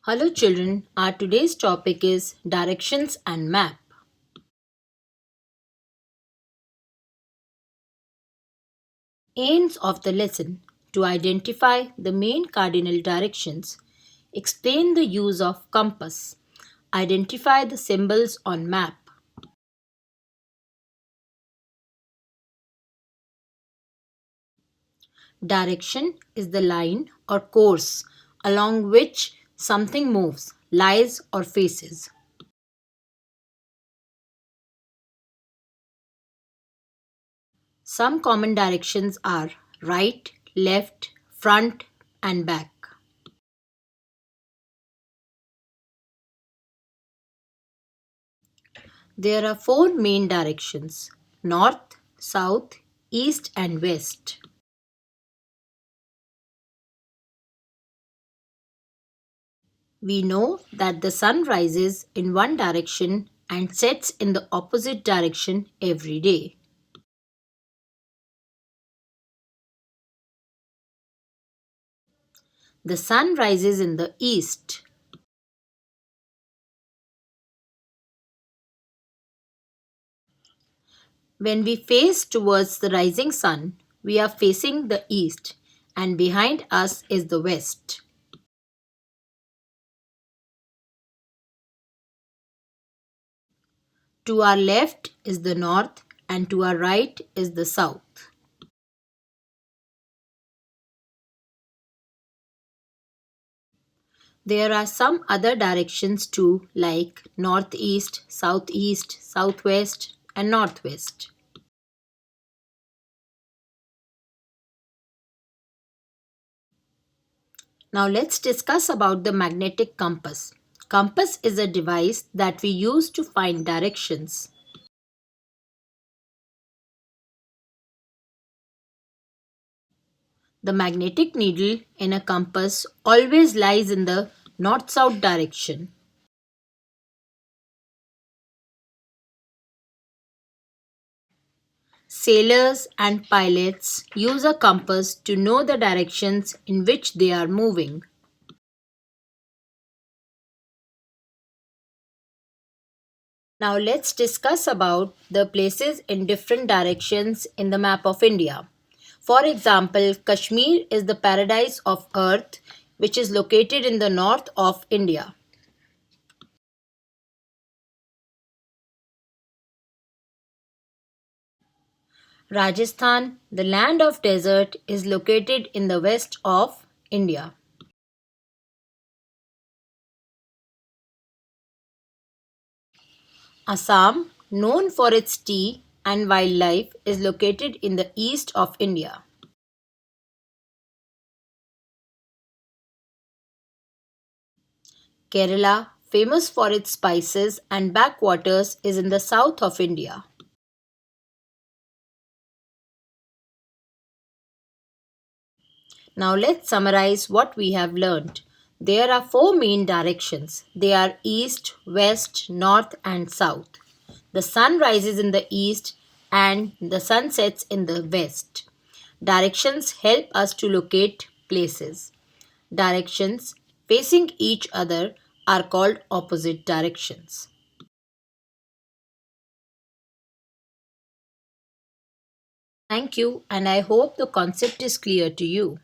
Hello children, our today's topic is directions and map. Aims of the lesson to identify the main cardinal directions, explain the use of compass, identify the symbols on map. Direction is the line or course along which something moves, lies or faces. Some common directions are right, left, front and back. There are four main directions: north, south, east, and west. We know that the sun rises in one direction and sets in the opposite direction every day. The sun rises in the east. When we face towards the rising sun, we are facing the east, and behind us is the west. To our left is the north, and to our right is the south. There are some other directions too, like northeast, southeast, southwest, and northwest. Now let's discuss about the magnetic compass. Compass is a device that we use to find directions. The magnetic needle in a compass always lies in the north-south direction. Sailors and pilots use a compass to know the directions in which they are moving. Now let's discuss about the places in different directions in the map of India. For example, Kashmir is the paradise of earth which is located in the north of India. Rajasthan, the land of desert, is located in the west of India. Assam, known for its tea and wildlife, is located in the east of India. Kerala, famous for its spices and backwaters, is in the south of India. Now let's summarize what we have learned. There are four main directions. They are east, west, north and south. The sun rises in the east and the sun sets in the west. Directions help us to locate places. Directions facing each other are called opposite directions. Thank you, and I hope the concept is clear to you.